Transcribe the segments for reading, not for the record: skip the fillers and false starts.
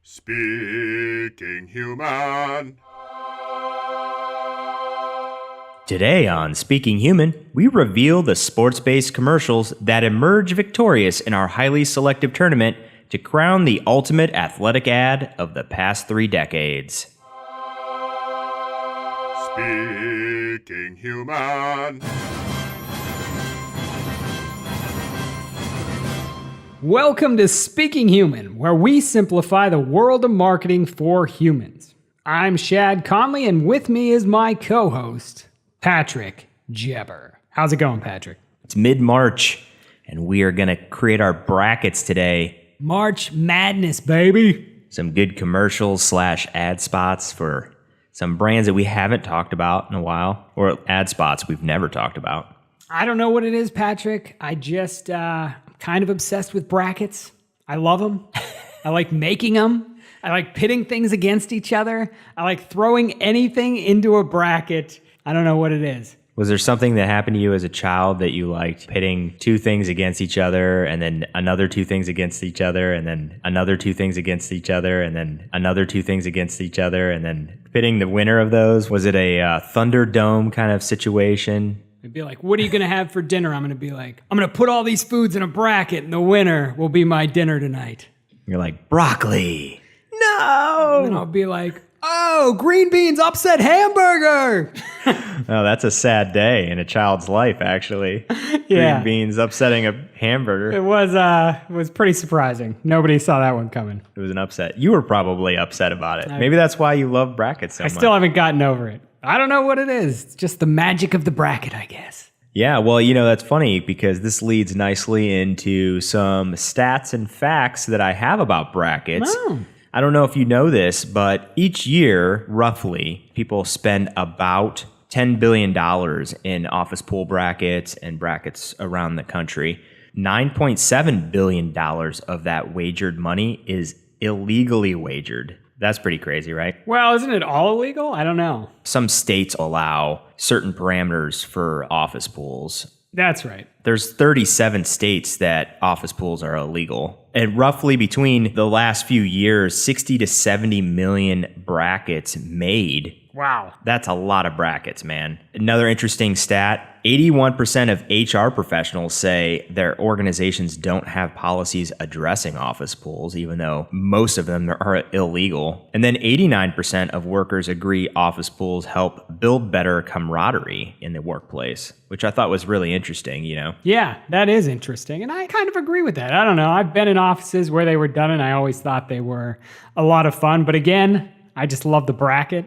Speaking Human. Today on Speaking Human, we reveal the sports-based commercials that emerge victorious in our highly selective tournament to crown the ultimate athletic ad of the past 3 decades. Speaking Human. Welcome to Speaking Human, where we simplify the world of marketing for humans. I'm Shad Conley, and with me is my co-host, Patrick Jebber. How's it going, Patrick? It's mid-March, and we are going to create our brackets today. March Madness, baby. Some good commercials / ad spots for some brands that we haven't talked about in a while, or ad spots we've never talked about. I don't know what it is, Patrick. I just kind of obsessed with brackets. I love them. I like making them. I like pitting things against each other. I like throwing anything into a bracket. I don't know what it is. Was there something that happened to you as a child that you liked, pitting 2 things against each other, and then another 2 things against each other, and then another 2 things against each other, and then another 2 things against each other, and then pitting the winner of those? Was it a Thunderdome kind of situation? It'd be like, what are you going to have for dinner? I'm going to be like, I'm going to put all these foods in a bracket, and the winner will be my dinner tonight. You're like, broccoli. No! And then I'll be like, oh, green beans upset hamburger. Oh, that's a sad day in a child's life, actually. Yeah. Green beans upsetting a hamburger. It was pretty surprising. Nobody saw that one coming. It was an upset. You were probably upset about it. Maybe that's why you love brackets so much. I still haven't gotten over it. I don't know what it is. It's just the magic of the bracket, I guess. Yeah, well, that's funny because this leads nicely into some stats and facts that I have about brackets. Oh. I don't know if you know this, but each year, roughly, people spend about $10 billion in office pool brackets and brackets around the country. $9.7 billion of that wagered money is illegally wagered. That's pretty crazy, right? Well, isn't it all illegal? I don't know. Some states allow certain parameters for office pools. That's right. There's 37 states that office pools are illegal. And roughly between the last few years, 60 to 70 million brackets made. Wow. That's a lot of brackets, man. Another interesting stat, 81% of HR professionals say their organizations don't have policies addressing office pools, even though most of them are illegal. And then 89% of workers agree office pools help build better camaraderie in the workplace, which I thought was really interesting, Yeah, that is interesting. And I kind of agree with that. I don't know. I've been in offices where they were done, and I always thought they were a lot of fun. But again, I just love the bracket.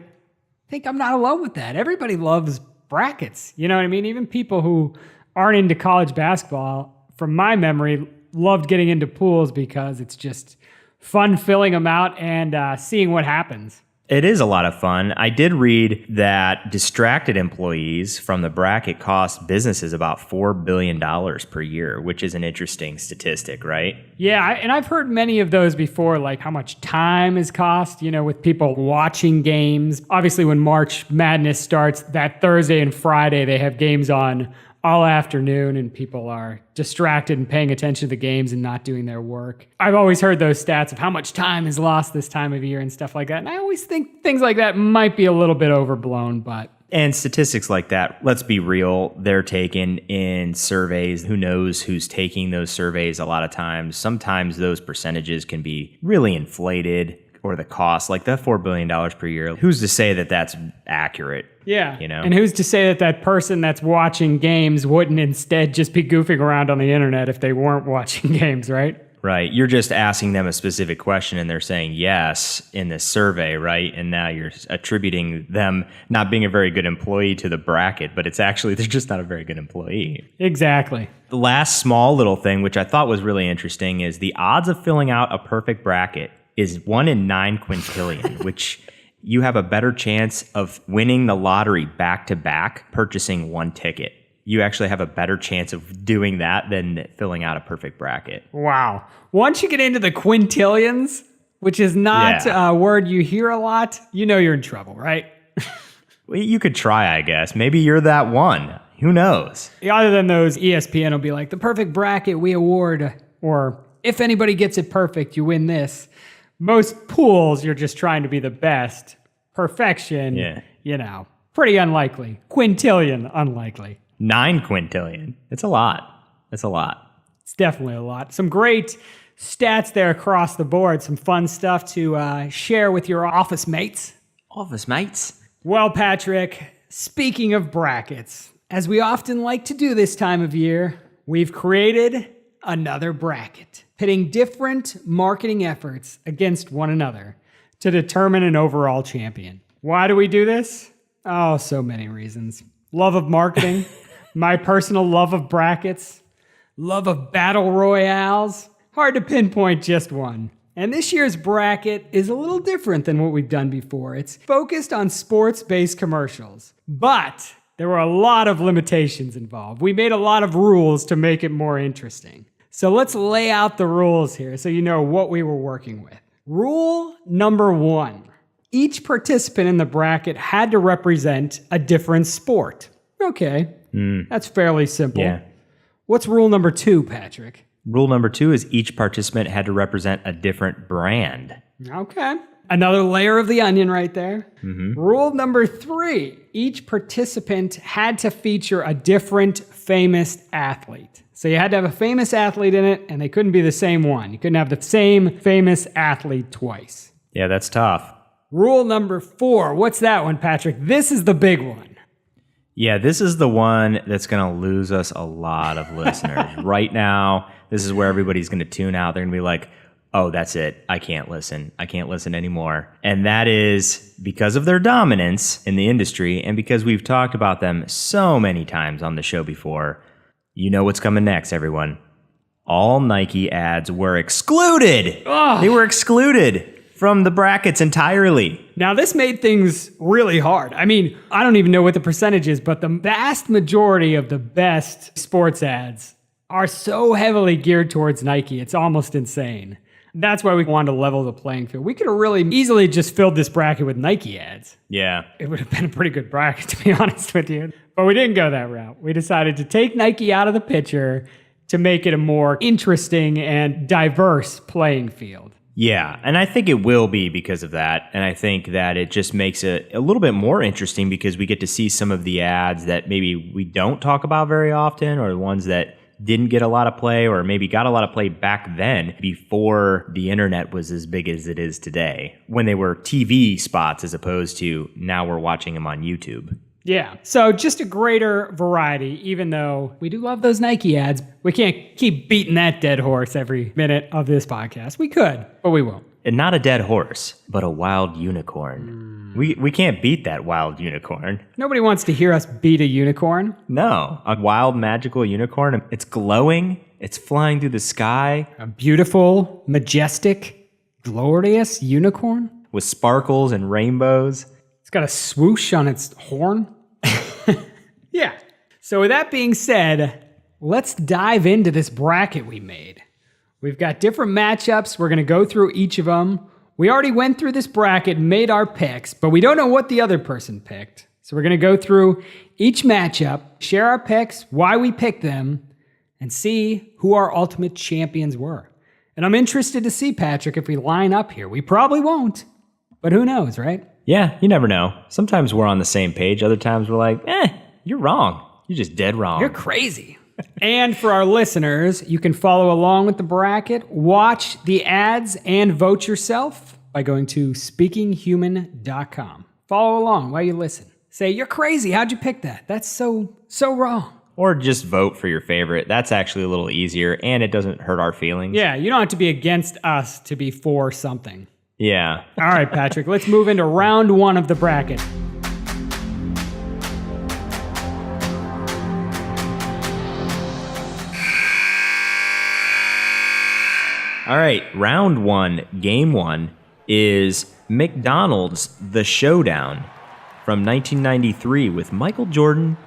I think I'm not alone with that. Everybody loves brackets. You know what I mean? Even people who aren't into college basketball, from my memory, loved getting into pools because it's just fun filling them out and seeing what happens. It is a lot of fun. I did read that distracted employees from the bracket cost businesses about $4 billion per year, which is an interesting statistic, right? Yeah, and I've heard many of those before, like how much time is cost, with people watching games. Obviously, when March Madness starts, that Thursday and Friday, they have games on all afternoon, and people are distracted and paying attention to the games and not doing their work. I've always heard those stats of how much time is lost this time of year and stuff like that. And I always think things like that might be a little bit overblown, but... And statistics like that, let's be real, they're taken in surveys. Who knows who's taking those surveys a lot of times. Sometimes those percentages can be really inflated, or the cost, like that $4 billion per year. Who's to say that that's accurate? Yeah. And who's to say that that person that's watching games wouldn't instead just be goofing around on the internet if they weren't watching games, right? Right. You're just asking them a specific question and they're saying yes in this survey, right? And now you're attributing them not being a very good employee to the bracket, but it's actually, they're just not a very good employee. Exactly. The last small little thing, which I thought was really interesting, is the odds of filling out a perfect bracket is 1 in 9 quintillion, which you have a better chance of winning the lottery back-to-back purchasing 1 ticket. You actually have a better chance of doing that than filling out a perfect bracket. Wow. Once you get into the quintillions, which is not a word you hear a lot, you're in trouble, right? Well, you could try, I guess. Maybe you're that one. Who knows? Other than those, ESPN will be like, the perfect bracket we award, or if anybody gets it perfect, you win this. Most pools, you're just trying to be the best. Perfection, pretty unlikely. Quintillion, unlikely. 9 quintillion. It's a lot. It's definitely a lot. Some great stats there across the board. Some fun stuff to share with your office mates. Office mates? Well, Patrick, speaking of brackets, as we often like to do this time of year, we've created another bracket, pitting different marketing efforts against one another to determine an overall champion. Why do we do this? Oh, so many reasons. Love of marketing, my personal love of brackets, love of battle royales. Hard to pinpoint just one. And this year's bracket is a little different than what we've done before. It's focused on sports-based commercials, but there were a lot of limitations involved. We made a lot of rules to make it more interesting. So let's lay out the rules here so you know what we were working with. Rule number 1. Each participant in the bracket had to represent a different sport. Okay, that's fairly simple. Yeah. What's rule number 2, Patrick? Rule number 2 is each participant had to represent a different brand. Okay. Another layer of the onion right there. Rule number 3, each participant had to feature a different famous athlete. So you had to have a famous athlete in it, and they couldn't be the same one. You couldn't have the same famous athlete twice. Yeah, that's tough. Rule number 4, what's that one, Patrick? This is the big one. Yeah, this is the one that's going to lose us a lot of listeners. Right now, this is where everybody's going to tune out. They're going to be like, oh, that's it. I can't listen. I can't listen anymore. And that is because of their dominance in the industry and because we've talked about them so many times on the show before. You know what's coming next, everyone. All Nike ads were excluded. Ugh. They were excluded from the brackets entirely. Now, this made things really hard. I mean, I don't even know what the percentage is, but the vast majority of the best sports ads are so heavily geared towards Nike. It's almost insane. That's why we wanted to level the playing field. We could have really easily just filled this bracket with Nike ads. Yeah. It would have been a pretty good bracket, to be honest with you. But we didn't go that route. We decided to take Nike out of the picture to make it a more interesting and diverse playing field. Yeah, and I think it will be because of that. And I think that it just makes it a little bit more interesting because we get to see some of the ads that maybe we don't talk about very often, or the ones that didn't get a lot of play, or maybe got a lot of play back then before the internet was as big as it is today, when they were TV spots as opposed to now we're watching them on YouTube. Yeah, so just a greater variety, even though we do love those Nike ads. We can't keep beating that dead horse every minute of this podcast. We could, but we won't. And not a dead horse, but a wild unicorn. We can't beat that wild unicorn. Nobody wants to hear us beat a unicorn. No, a wild magical unicorn. It's glowing. It's flying through the sky. A beautiful, majestic, glorious unicorn. With sparkles and rainbows. It's got a swoosh on its horn. Yeah. So with that being said, let's dive into this bracket we made. We've got different matchups. We're going to go through each of them. We already went through this bracket, made our picks, but we don't know what the other person picked. So we're going to go through each matchup, share our picks, why we picked them, and see who our ultimate champions were. And I'm interested to see, Patrick, if we line up here. We probably won't, but who knows, right? Yeah, you never know. Sometimes we're on the same page. Other times we're like, you're wrong. You're just dead wrong. You're crazy. And for our listeners, you can follow along with the bracket, watch the ads, and vote yourself by going to speakinghuman.com. Follow along while you listen. Say, you're crazy. How'd you pick that? That's so wrong. Or just vote for your favorite. That's actually a little easier, and it doesn't hurt our feelings. Yeah, you don't have to be against us to be for something. Yeah. All right, Patrick, let's move into round 1 of the bracket. All right, round 1, game 1, is McDonald's The Showdown from 1993 with Michael Jordan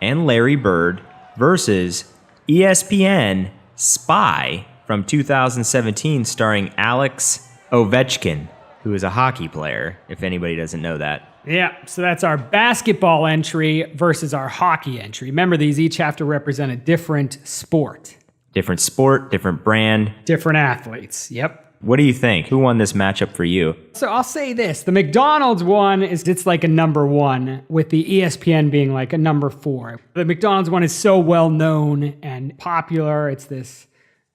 and Larry Bird versus ESPN Spy from 2017 starring Alex Ovechkin, who is a hockey player, if anybody doesn't know that. Yeah, so that's our basketball entry versus our hockey entry. Remember, these each have to represent a different sport. Different sport, different brand. Different athletes, yep. What do you think? Who won this matchup for you? So I'll say this. The McDonald's one it's like a number 1, with the ESPN being like a number 4. The McDonald's one is so well known and popular. It's this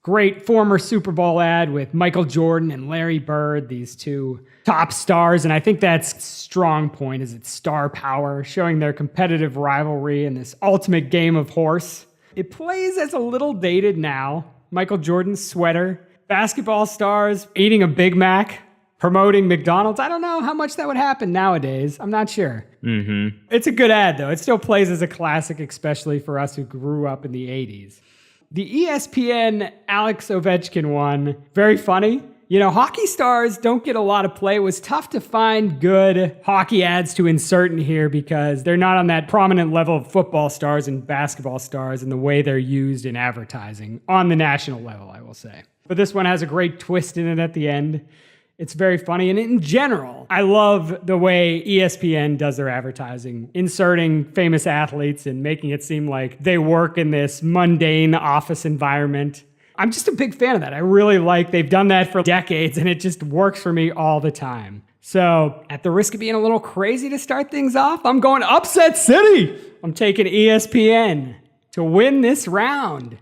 great former Super Bowl ad with Michael Jordan and Larry Bird, these two top stars. And I think that's strong point is its star power, showing their competitive rivalry in this ultimate game of horse. It plays as a little dated now. Michael Jordan's sweater, basketball stars eating a Big Mac, promoting McDonald's. I don't know how much that would happen nowadays. I'm not sure. It's a good ad, though. It still plays as a classic, especially for us who grew up in the 80s. The ESPN Alex Ovechkin one, very funny. You know, hockey stars don't get a lot of play. It was tough to find good hockey ads to insert in here because they're not on that prominent level of football stars and basketball stars in the way they're used in advertising on the national level, I will say. But this one has a great twist in it at the end. It's very funny. And in general, I love the way ESPN does their advertising, inserting famous athletes and making it seem like they work in this mundane office environment. I'm just a big fan of that. I really like they've done that for decades, and it just works for me all the time. So at the risk of being a little crazy to start things off, I'm going upset city. I'm taking ESPN to win this round,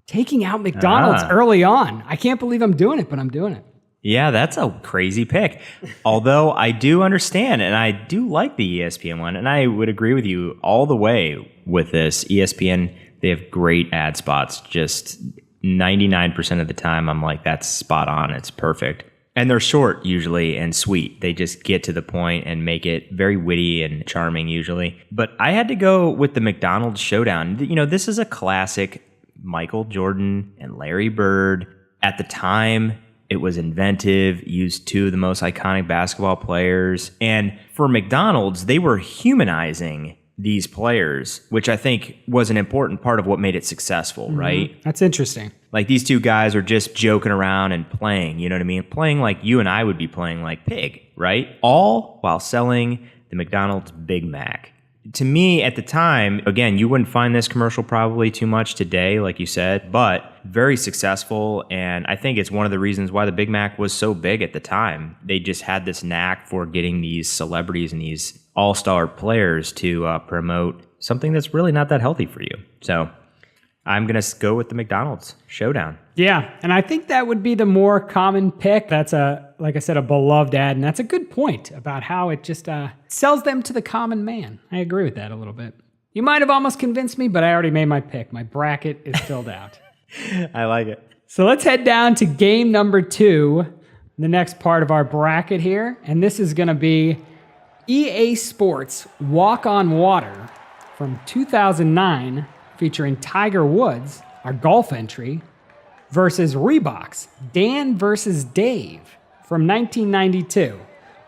taking out McDonald's early on. I can't believe I'm doing it, but I'm doing it. Yeah, that's a crazy pick. Although I do understand, and I do like the ESPN one, and I would agree with you all the way with this. ESPN, they have great ad spots. Just 99% of the time, I'm like, that's spot on. It's perfect. And they're short usually and sweet. They just get to the point and make it very witty and charming usually. But I had to go with the McDonald's Showdown. You know, this is a classic Michael Jordan and Larry Bird. At the time, it was inventive, used two of the most iconic basketball players. And for McDonald's, they were humanizing these players, which I think was an important part of what made it successful, right? That's interesting. Like these two guys are just joking around and playing, you know what I mean? Playing like you and I would be playing like Pig, right? All while selling the McDonald's Big Mac. To me, at the time, again, you wouldn't find this commercial probably too much today, like you said, but very successful. And I think it's one of the reasons why the Big Mac was so big at the time. They just had this knack for getting these celebrities and these all-star players to promote something that's really not that healthy for you. So I'm going to go with the McDonald's Showdown. Yeah, and I think that would be the more common pick. That's like I said, a beloved ad, and that's a good point about how it just sells them to the common man. I agree with that a little bit. You might have almost convinced me, but I already made my pick. My bracket is filled out. I like it. So let's head down to game number 2, the next part of our bracket here, and this is going to be EA Sports Walk on Water from 2009, featuring Tiger Woods, our golf entry, versus Reebok's Dan versus Dave from 1992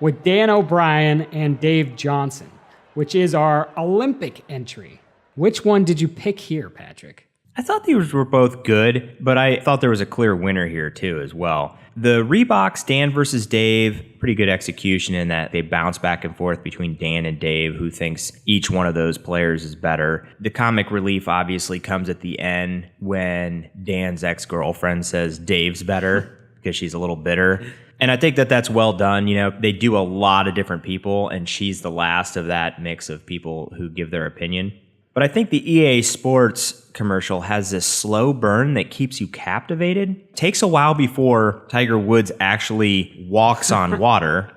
with Dan O'Brien and Dave Johnson, which is our Olympic entry. Which one did you pick here, Patrick? I thought these were both good, but I thought there was a clear winner here too as well. The Reebok's Dan versus Dave, pretty good execution in that they bounce back and forth between Dan and Dave, who thinks each one of those players is better. The comic relief obviously comes at the end when Dan's ex-girlfriend says Dave's better because she's a little bitter. And I think that that's well done. You know, they do a lot of different people, and she's the last of that mix of people who give their opinion. But I think the EA Sports commercial has this slow burn that keeps you captivated. It takes a while before Tiger Woods actually walks on water,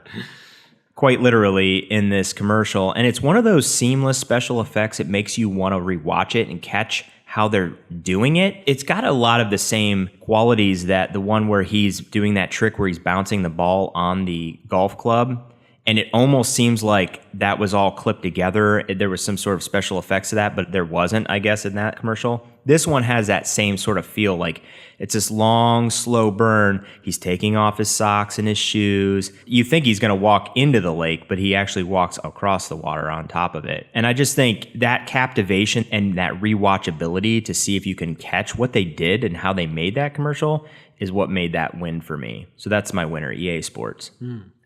quite literally, in this commercial. And it's one of those seamless special effects. It makes you want to rewatch it and catch how they're doing it. It's got a lot of the same qualities that the one where he's doing that trick where he's bouncing the ball on the golf club. And it almost seems like that was all clipped together. There was some sort of special effects to that, but there wasn't, I guess, in that commercial. This one has that same sort of feel, like it's this long, slow burn. He's taking off his socks and his shoes. You think he's going to walk into the lake, but he actually walks across the water on top of it. And I just think that captivation and that rewatchability to see if you can catch what they did and how they made that commercial is what made that win for me. So that's my winner, EA Sports.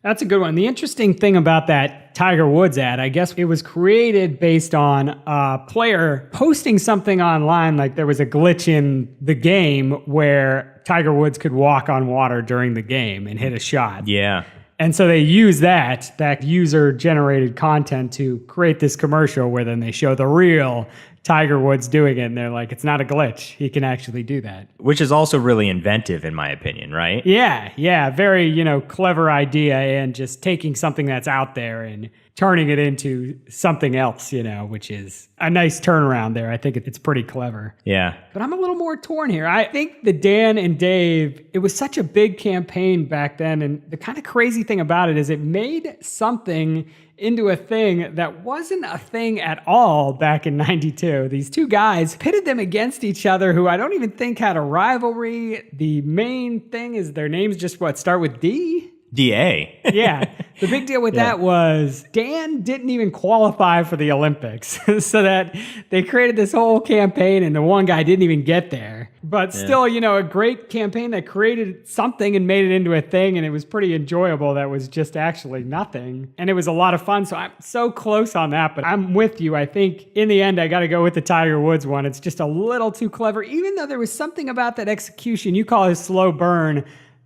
That's a good one. The interesting thing about that Tiger Woods ad, I guess it was created based on a player posting something online, like there was a glitch in the game where Tiger Woods could walk on water during the game and hit a shot. Yeah. And so they use that user-generated content to create this commercial where then they show the real Tiger Woods doing it, and they're like, it's not a glitch. He can actually do that. Which is also really inventive, in my opinion, right? Yeah. Very, clever idea, and just taking something that's out there and turning it into something else, which is a nice turnaround there. I think it's pretty clever. Yeah. But I'm a little more torn here. I think the Dan and Dave, it was such a big campaign back then. And the kind of crazy thing about it is it made something into a thing that wasn't a thing at all back in 92. These two guys pitted them against each other who I don't even think had a rivalry. The main thing is their names just start with D? DA. Yeah. The big deal with that was Dan didn't even qualify for the Olympics. So that they created this whole campaign and the one guy didn't even get there. But still, a great campaign that created something and made it into a thing. And it was pretty enjoyable. That was just actually nothing. And it was a lot of fun. So I'm so close on that. But I'm with you. I think in the end, I got to go with the Tiger Woods one. It's just a little too clever. Even though there was something about that execution, you call it a slow burn.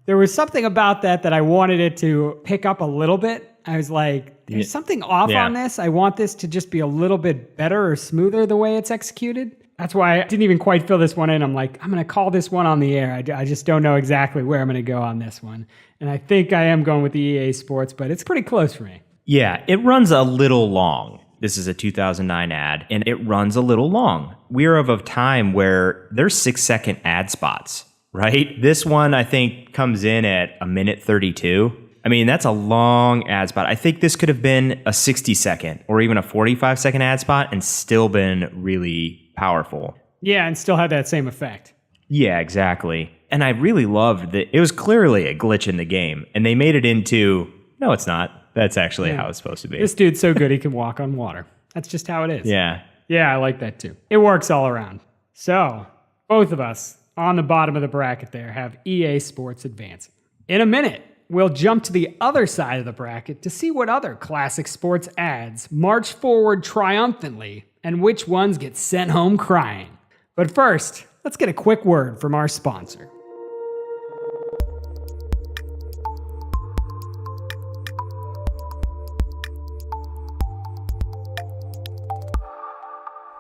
There was something about that I wanted it to pick up a little bit. I was like, there's something off on this. I want this to just be a little bit better or smoother the way it's executed. That's why I didn't even quite fill this one in. I'm like, I'm going to call this one on the air. I just don't know exactly where I'm going to go on this one. And I think I am going with the EA Sports, but it's pretty close for me. Yeah, it runs a little long. This is a 2009 ad, and it runs a little long. We're of a time where there's 6-second ad spots. Right? This one, I think, comes in at 1:32. I mean, that's a long ad spot. I think this could have been a 60-second or even a 45-second ad spot and still been really powerful. Yeah, and still had that same effect. Yeah, exactly. And I really loved that it was clearly a glitch in the game, and they made it into, no, it's not. That's actually how it's supposed to be. This dude's so good he can walk on water. That's just how it is. Yeah. Yeah, I like that too. It works all around. So, both of us on the bottom of the bracket there have EA Sports advancing. In a minute, we'll jump to the other side of the bracket to see what other classic sports ads march forward triumphantly and which ones get sent home crying. But first, let's get a quick word from our sponsor.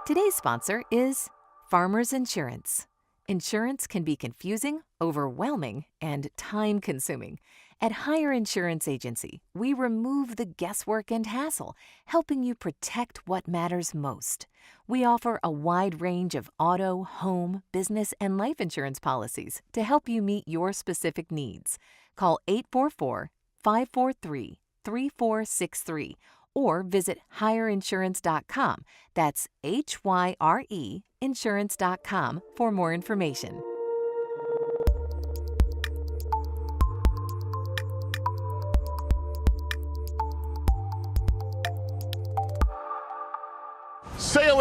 Today's sponsor is Farmers Insurance. Insurance can be confusing, overwhelming, and time-consuming. At Hire Insurance Agency, we remove the guesswork and hassle, helping you protect what matters most. We offer a wide range of auto, home, business, and life insurance policies to help you meet your specific needs. Call 844-543-3463 or visit hireinsurance.com. That's HYRE insurance.com for more information. Say it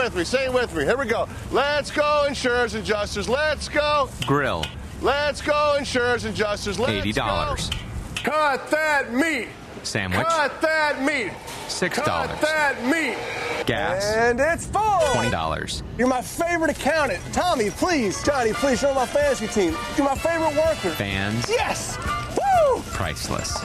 with me. Here we go. Let's go, insurers and adjusters. Let's go. Grill, Let's go, insurers and adjusters. Let's $80. go. Cut that meat. Sandwich, Cut that meat. $6. Cut that meat. Gas, And it's full. $20. You're my favorite accountant. Tommy, please. Johnny, please. You're on my fantasy team. You're my favorite worker. Fans, Yes. Woo! priceless.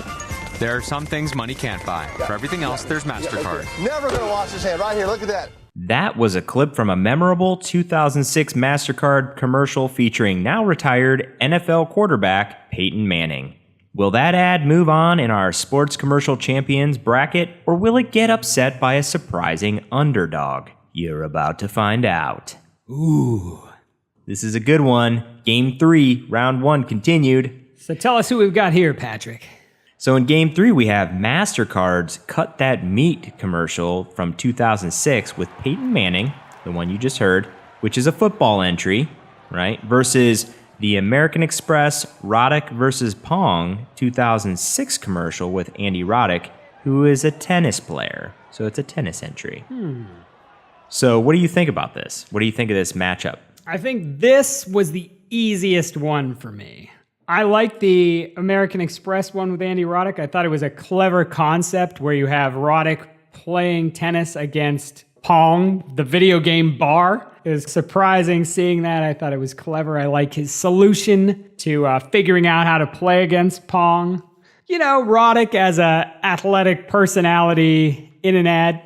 There are some things money can't buy. For everything else, there's MasterCard. Never gonna wash his hand. Right here. Look at that. That was a clip from a memorable 2006 MasterCard commercial featuring now retired NFL quarterback Peyton Manning. Will that ad move on in our sports commercial champions bracket, or will it get upset by a surprising underdog? You're about to find out. Ooh. This is a good one. Game 3, round 1 continued. So tell us who we've got here, Patrick. So in Game 3, we have MasterCard's Cut That Meat commercial from 2006 with Peyton Manning, the one you just heard, which is a football entry, right, versus the American Express Roddick versus Pong 2006 commercial with Andy Roddick, who is a tennis player. So it's a tennis entry. So what do you think about this? What do you think of this matchup? I think this was the easiest one for me. I like the American Express one with Andy Roddick. I thought it was a clever concept where you have Roddick playing tennis against Pong, the video game bar. It was surprising seeing that. I thought it was clever. I like his solution to figuring out how to play against Pong. You know, Roddick as a athletic personality in an ad,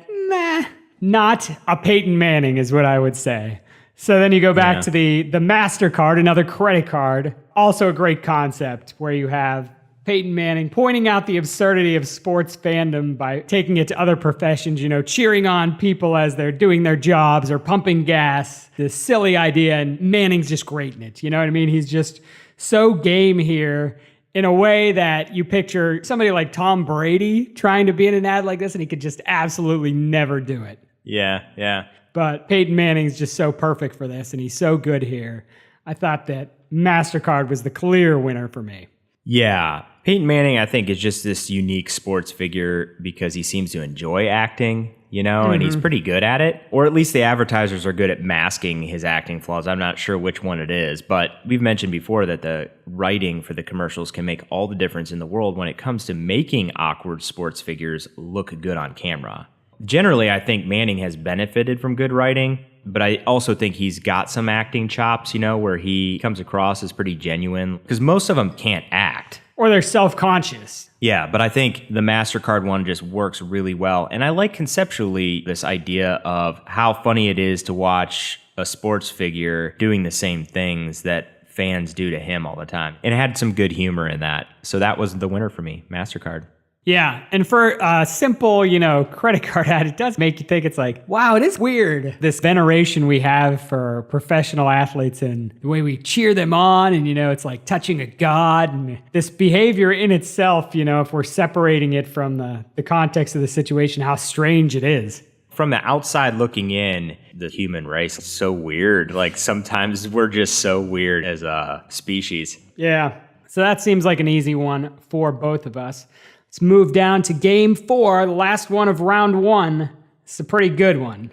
not a Peyton Manning is what I would say. So then you go back to the MasterCard, another credit card, also a great concept where you have Peyton Manning pointing out the absurdity of sports fandom by taking it to other professions, you know, cheering on people as they're doing their jobs or pumping gas. This silly idea, and Manning's just great in it. You know what I mean? He's just so game here in a way that you picture somebody like Tom Brady trying to be in an ad like this, and he could just absolutely never do it. Yeah. But Peyton Manning's just so perfect for this, and he's so good here. I thought that MasterCard was the clear winner for me. Yeah. Peyton Manning, I think, is just this unique sports figure because he seems to enjoy acting, you know, and he's pretty good at it. Or at least the advertisers are good at masking his acting flaws. I'm not sure which one it is, but we've mentioned before that the writing for the commercials can make all the difference in the world when it comes to making awkward sports figures look good on camera. Generally, I think Manning has benefited from good writing, but I also think he's got some acting chops, you know, where he comes across as pretty genuine, because most of them can't act. Or they're self-conscious. Yeah, but I think the MasterCard one just works really well. And I like conceptually this idea of how funny it is to watch a sports figure doing the same things that fans do to him all the time. And it had some good humor in that. So that was the winner for me, MasterCard. Yeah, and for a simple, you know, credit card ad, it does make you think it's like, wow, it is weird. This veneration we have for professional athletes and the way we cheer them on, and, you know, it's like touching a god. And this behavior in itself, you know, if we're separating it from the context of the situation, how strange it is. From the outside looking in, the human race is so weird. Like sometimes we're just so weird as a species. Yeah, so that seems like an easy one for both of us. Let's move down to game 4, the last one of round 1. It's a pretty good one.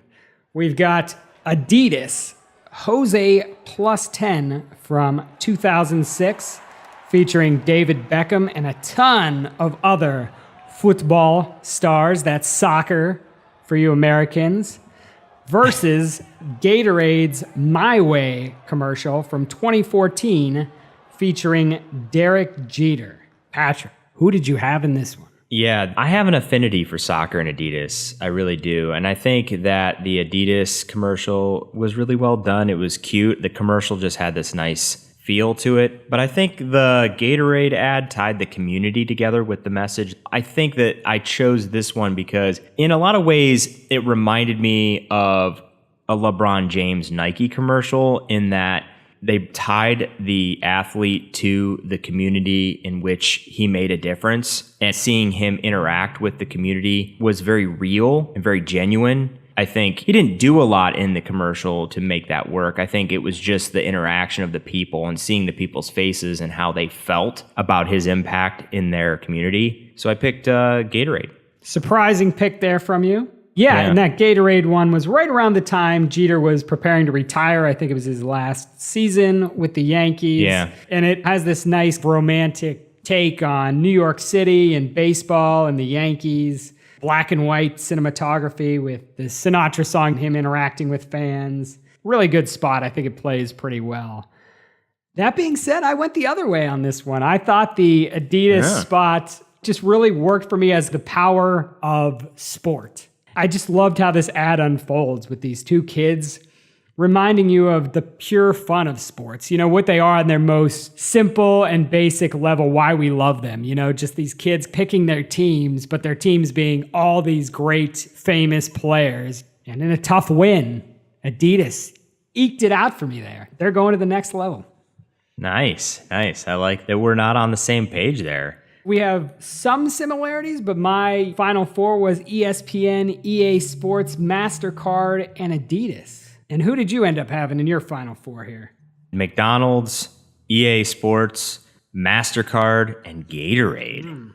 We've got Adidas Jose Plus 10 from 2006, featuring David Beckham and a ton of other football stars. That's soccer for you Americans. Versus Gatorade's My Way commercial from 2014, featuring Derek Jeter. Patrick, who did you have in this one? Yeah, I have an affinity for soccer and Adidas. I really do. And I think that the Adidas commercial was really well done. It was cute. The commercial just had this nice feel to it. But I think the Gatorade ad tied the community together with the message. I think that I chose this one because in a lot of ways, it reminded me of a LeBron James Nike commercial in that they tied the athlete to the community in which he made a difference, and seeing him interact with the community was very real and very genuine. I think he didn't do a lot in the commercial to make that work. I think it was just the interaction of the people and seeing the people's faces and how they felt about his impact in their community. So I picked Gatorade. Surprising pick there from you. Yeah, and that Gatorade one was right around the time Jeter was preparing to retire. I think it was his last season with the Yankees. Yeah. And it has this nice romantic take on New York City and baseball and the Yankees. Black and white cinematography with the Sinatra song, him interacting with fans. Really good spot. I think it plays pretty well. That being said, I went the other way on this one. I thought the Adidas spot just really worked for me as the power of sport. I just loved how this ad unfolds with these two kids reminding you of the pure fun of sports, you know, what they are on their most simple and basic level, why we love them, you know, just these kids picking their teams, but their teams being all these great, famous players. And in a tough win, Adidas eked it out for me there. They're going to the next level. Nice. I like that we're not on the same page there. We have some similarities, but my final 4 was ESPN, EA Sports, MasterCard, and Adidas. And who did you end up having in your final 4 here? McDonald's, EA Sports, MasterCard, and Gatorade.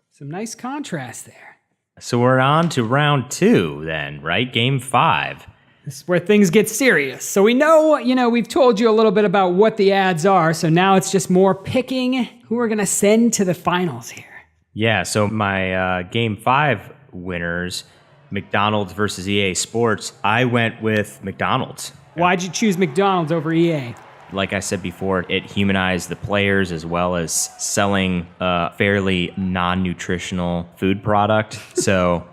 Some nice contrast there. So we're on to round 2 then, right? Game 5. This is where things get serious. So we know, we've told you a little bit about what the ads are. So now it's just more picking who we're going to send to the finals here. Yeah, so my Game 5 winners, McDonald's versus EA Sports, I went with McDonald's. Why'd you choose McDonald's over EA? Like I said before, it humanized the players as well as selling a fairly non-nutritional food product. So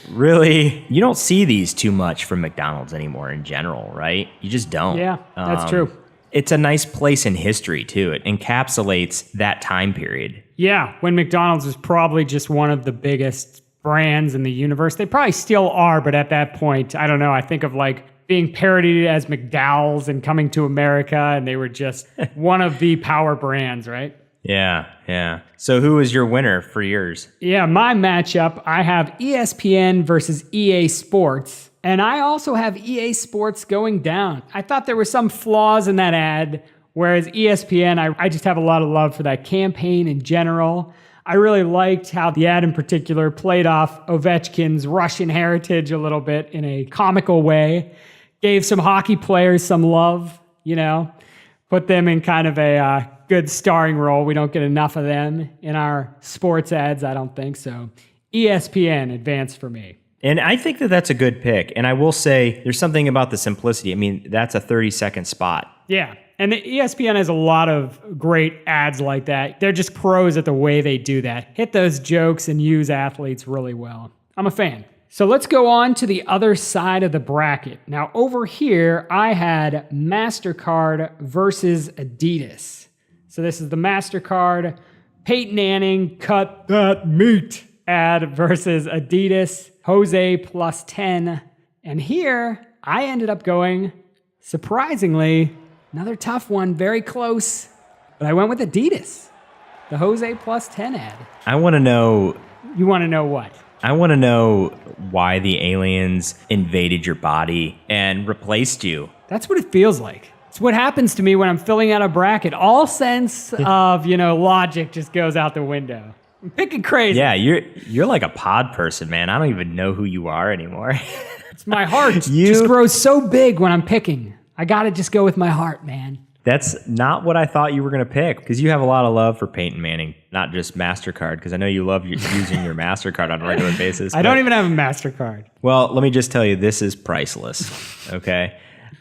really, you don't see these too much from McDonald's anymore in general, right? You just don't. Yeah, that's true. It's a nice place in history, too. It encapsulates that time period. Yeah, when McDonald's was probably just one of the biggest brands in the universe. They probably still are, but at that point, I don't know, I think of like being parodied as McDowell's and Coming to America, and they were just one of the power brands, right? Yeah. So who was your winner for yours? Yeah, my matchup, I have ESPN versus EA Sports, and I also have EA Sports going down. I thought there were some flaws in that ad, whereas ESPN, I just have a lot of love for that campaign in general. I really liked how the ad in particular played off Ovechkin's Russian heritage a little bit in a comical way. Gave some hockey players some love, put them in kind of a good starring role. We don't get enough of them in our sports ads, I don't think. So ESPN advanced for me. And I think that that's a good pick. And I will say there's something about the simplicity. I mean, that's a 30-second spot. Yeah. And the ESPN has a lot of great ads like that. They're just pros at the way they do that. Hit those jokes and use athletes really well. I'm a fan. So let's go on to the other side of the bracket. Now over here, I had MasterCard versus Adidas. So this is the MasterCard Peyton Manning cut that meat ad versus Adidas Jose plus 10. And here I ended up going, surprisingly, another tough one, very close, but I went with Adidas, the Jose plus 10 ad. I want to know... You want to know what? I want to know why the aliens invaded your body and replaced you. That's what it feels like. It's what happens to me when I'm filling out a bracket. All sense of, logic just goes out the window. I'm picking crazy. Yeah, you're like a pod person, man. I don't even know who you are anymore. It's my heart just grows so big when I'm picking. I got to just go with my heart, man. That's not what I thought you were going to pick, because you have a lot of love for Peyton Manning, not just MasterCard, because I know you love using your MasterCard on a regular basis. I don't even have a MasterCard. Well, let me just tell you, this is priceless, okay?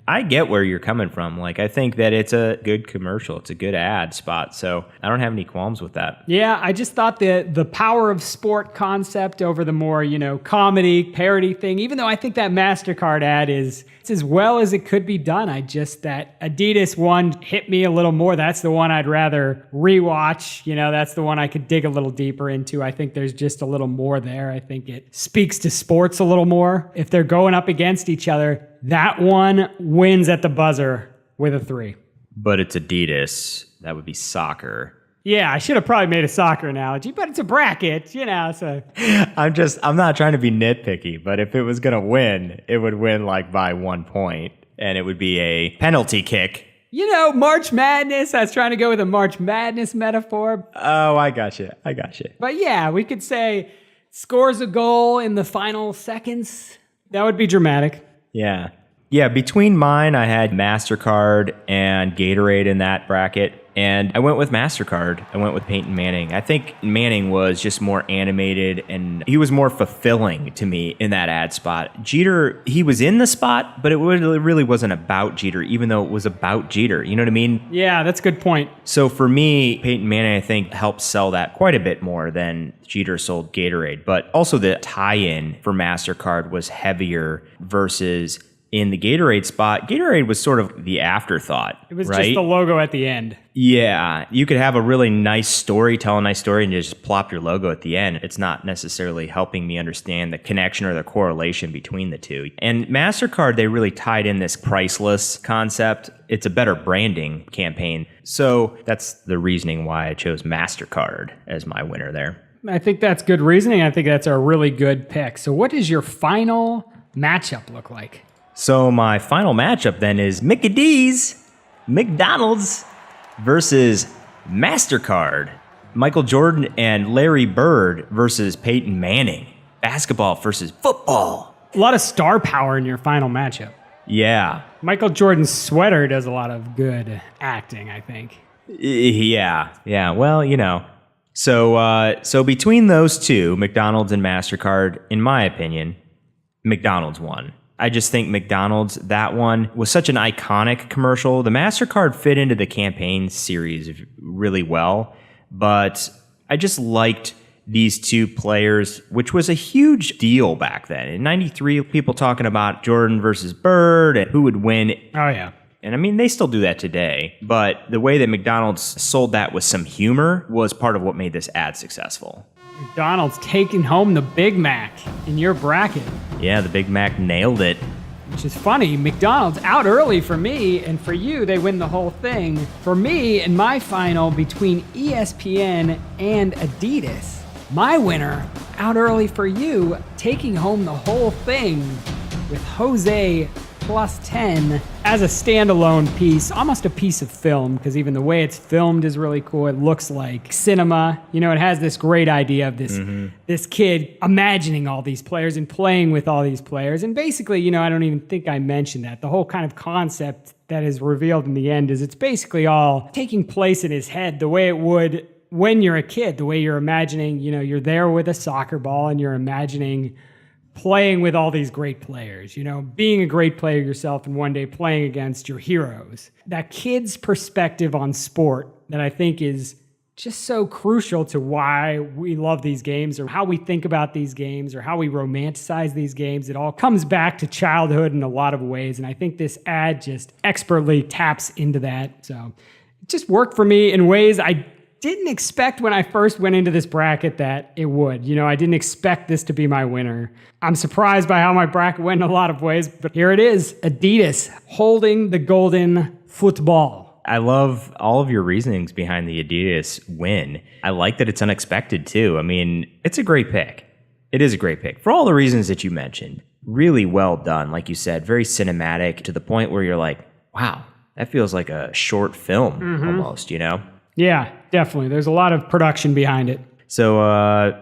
I get where you're coming from. Like, I think that it's a good commercial. It's a good ad spot, so I don't have any qualms with that. Yeah, I just thought the power of sport concept over the more, comedy, parody thing, even though I think that MasterCard ad is it's as well as it could be done. That Adidas one hit me a little more. That's the one I'd rather rewatch. That's the one I could dig a little deeper into. I think there's just a little more there. I think it speaks to sports a little more. If they're going up against each other, that one wins at the buzzer with a 3. But it's Adidas. That would be soccer. Yeah, I should have probably made a soccer analogy, but it's a bracket, so. I'm not trying to be nitpicky, but if it was going to win, it would win like by 1 point, and it would be a penalty kick. March Madness. I was trying to go with a March Madness metaphor. Oh, I got you. But yeah, we could say scores a goal in the final seconds. That would be dramatic. Yeah. Yeah, between mine, I had MasterCard and Gatorade in that bracket. And I went with MasterCard. I went with Peyton Manning. I think Manning was just more animated and he was more fulfilling to me in that ad spot. Jeter, he was in the spot, but it really wasn't about Jeter, even though it was about Jeter. You know what I mean? Yeah, that's a good point. So for me, Peyton Manning, I think, helped sell that quite a bit more than Jeter sold Gatorade. But also the tie-in for MasterCard was heavier versus in the Gatorade spot. Gatorade was sort of the afterthought. It was right? just the logo at the end. Yeah, you could have a really nice story, tell a nice story, and just plop your logo at the end. It's not necessarily helping me understand the connection or the correlation between the two. And MasterCard, they really tied in this priceless concept. It's a better branding campaign. So that's the reasoning why I chose MasterCard as my winner there. I think that's good reasoning. I think that's a really good pick. So what does your final matchup look like? So my final matchup then is Mickey D's, McDonald's versus MasterCard. Michael Jordan and Larry Bird versus Peyton Manning. Basketball versus football. A lot of star power in your final matchup. Yeah. Michael Jordan's sweater does a lot of good acting, I think. Yeah. Well, So between those two, McDonald's and MasterCard, in my opinion, McDonald's won. I just think McDonald's, that one was such an iconic commercial. The MasterCard fit into the campaign series really well, but I just liked these two players, which was a huge deal back then. In 93, people talking about Jordan versus Bird and who would win. Oh, yeah. And I mean, they still do that today, but the way that McDonald's sold that with some humor was part of what made this ad successful. McDonald's taking home the Big Mac in your bracket. Yeah, the Big Mac nailed it. Which is funny. McDonald's out early for me, and for you, they win the whole thing. For me, in my final between ESPN and Adidas, my winner out early for you, taking home the whole thing with Jose plus 10 as a standalone piece, almost a piece of film, because even the way it's filmed is really cool. It looks like cinema. It has this great idea of this kid imagining all these players and playing with all these players. And basically, I don't even think I mentioned that. The whole kind of concept that is revealed in the end is it's basically all taking place in his head the way it would when you're a kid, the way you're imagining, you're there with a soccer ball and you're imagining playing with all these great players, being a great player yourself and one day playing against your heroes. That kid's perspective on sport that I think is just so crucial to why we love these games or how we think about these games or how we romanticize these games. It all comes back to childhood in a lot of ways. And I think this ad just expertly taps into that. So it just worked for me in ways I didn't expect when I first went into this bracket that it would. I didn't expect this to be my winner. I'm surprised by how my bracket went in a lot of ways, but here it is. Adidas holding the golden football. I love all of your reasonings behind the Adidas win. I like that it's unexpected too. I mean, it's a great pick. It is a great pick for all the reasons that you mentioned. Really well done. Like you said, very cinematic to the point where you're like, wow, that feels like a short film almost, Yeah, definitely. There's a lot of production behind it. So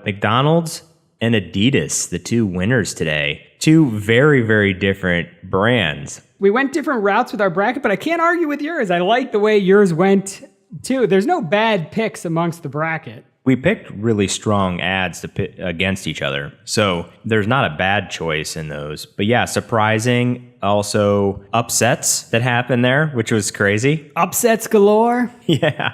McDonald's and Adidas, the two winners today, two very, very different brands. We went different routes with our bracket, but I can't argue with yours. I like the way yours went too. There's no bad picks amongst the bracket. We picked really strong ads to pit against each other. So there's not a bad choice in those. But yeah, surprising. Also upsets that happened there, which was crazy. Upsets galore. Yeah.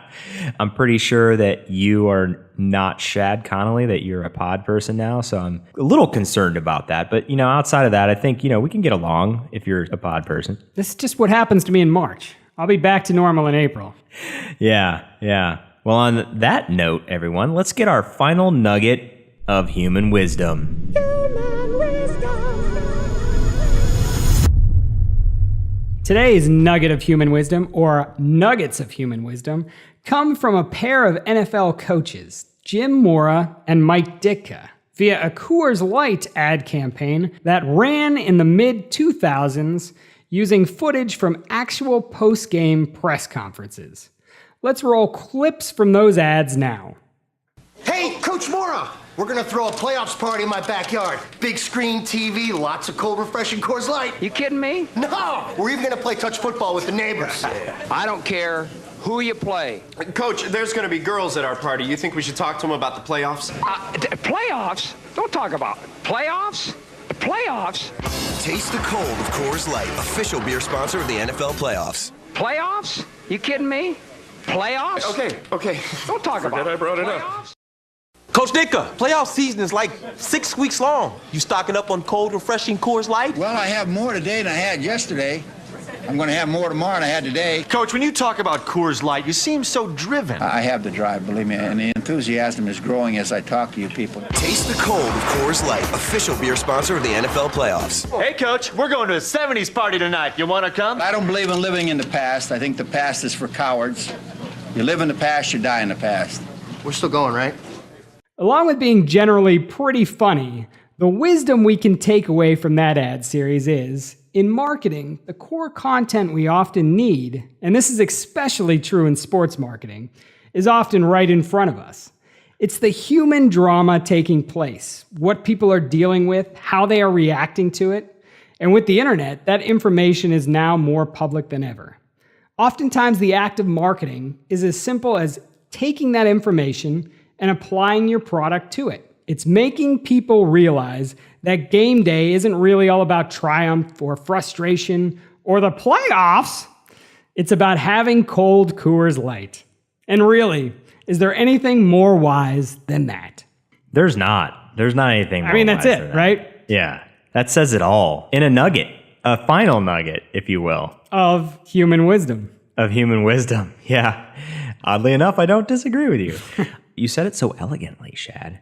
I'm pretty sure that you are not Shad Connolly, that you're a pod person now. So I'm a little concerned about that. But, outside of that, I think, we can get along if you're a pod person. This is just what happens to me in March. I'll be back to normal in April. Yeah. Well, on that note, everyone, let's get our final nugget of human wisdom. Today's nugget of human wisdom, or nuggets of human wisdom, come from a pair of NFL coaches, Jim Mora and Mike Ditka, via a Coors Light ad campaign that ran in the mid-2000s using footage from actual post-game press conferences. Let's roll clips from those ads now. Hey, Coach Mora! We're gonna throw a playoffs party in my backyard. Big screen TV, lots of cold, refreshing Coors Light. You kidding me? No! We're even gonna play touch football with the neighbors. I don't care who you play. Coach, there's gonna be girls at our party. You think we should talk to them about the playoffs? Playoffs? Don't talk about it. Playoffs? Playoffs? Taste the cold of Coors Light, official beer sponsor of the NFL playoffs. Playoffs? You kidding me? Playoffs? Okay. Don't talk about it. I brought it playoffs? up. Coach Ditka, playoff season is like 6 weeks long. You stocking up on cold, refreshing Coors Light? Well, I have more today than I had yesterday. I'm going to have more tomorrow than I had today. Coach, when you talk about Coors Light, you seem so driven. I have the drive, believe me, and the enthusiasm is growing as I talk to you people. Taste the cold of Coors Light, official beer sponsor of the NFL playoffs. Hey, Coach, we're going to a 70s party tonight. You want to come? I don't believe in living in the past. I think the past is for cowards. You live in the past, you die in the past. We're still going, right? Along with being generally pretty funny, the wisdom we can take away from that ad series is, in marketing, the core content we often need, and this is especially true in sports marketing, is often right in front of us. It's the human drama taking place, what people are dealing with, how they are reacting to it. And with the internet, that information is now more public than ever. Oftentimes, the act of marketing is as simple as taking that information and applying your product to it. It's making people realize that game day isn't really all about triumph or frustration or the playoffs. It's about having cold Coors Light. And really, is there anything more wise than that? There's not. There's not anything more that's wise it, than that. right? Yeah. That says it all. In a nugget. A final nugget, if you will. Of human wisdom. Of human wisdom. Yeah. Oddly enough, I don't disagree with you. You said it so elegantly, Shad.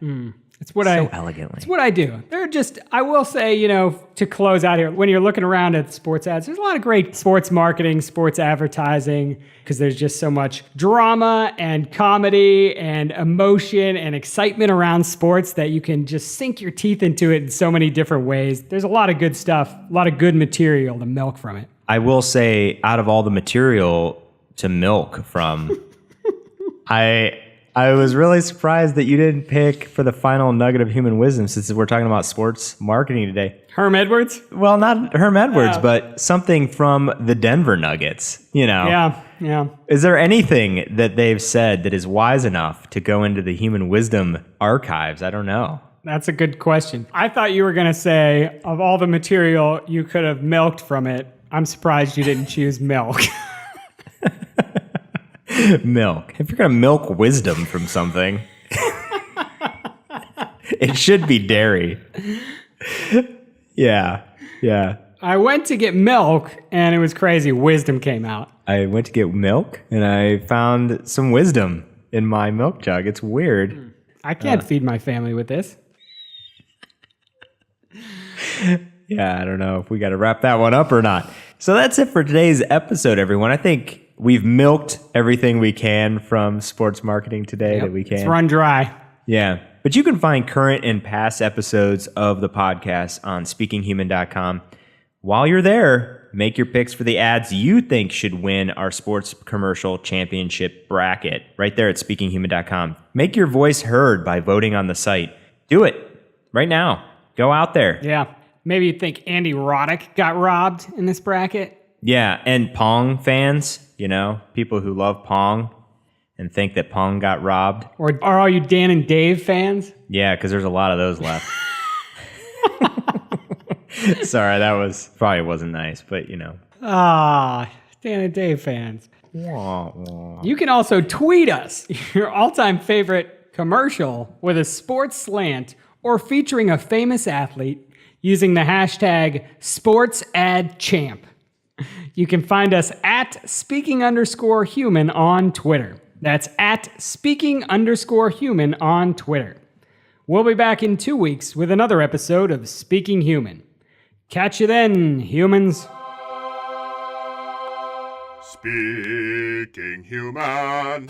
It's what elegantly. It's what I do. I will say, to close out here, when you're looking around at sports ads, there's a lot of great sports marketing, sports advertising, because there's just so much drama and comedy and emotion and excitement around sports that you can just sink your teeth into it in so many different ways. There's a lot of good stuff, a lot of good material to milk from it. I will say, out of all the material to milk from, I was really surprised that you didn't pick for the final nugget of human wisdom, since we're talking about sports marketing today. Herm Edwards? Well, not Herm Edwards, but something from the Denver Nuggets, Yeah. Is there anything that they've said that is wise enough to go into the human wisdom archives? I don't know. That's a good question. I thought you were going to say, of all the material you could have milked from it, I'm surprised you didn't choose milk. Milk. If you're going to milk wisdom from something, it should be dairy. Yeah. I went to get milk, and it was crazy. Wisdom came out. I went to get milk, and I found some wisdom in my milk jug. It's weird. I can't feed my family with this. Yeah, I don't know if we got to wrap that one up or not. So that's it for today's episode, everyone. I think we've milked everything we can from sports marketing today that we can. It's run dry. Yeah. But you can find current and past episodes of the podcast on speakinghuman.com. While you're there, make your picks for the ads you think should win our sports commercial championship bracket right there at speakinghuman.com. Make your voice heard by voting on the site. Do it right now. Go out there. Yeah. Maybe you think Andy Roddick got robbed in this bracket. Yeah, and Pong fans, people who love Pong and think that Pong got robbed. Or are all you Dan and Dave fans? Yeah, because there's a lot of those left. Sorry, that probably wasn't nice, but Dan and Dave fans. You can also tweet us your all-time favorite commercial with a sports slant or featuring a famous athlete using the hashtag SportsAdChamp. You can find us at speaking_human on Twitter. That's at speaking_human on Twitter. We'll be back in 2 weeks with another episode of Speaking Human. Catch you then, humans. Speaking Human.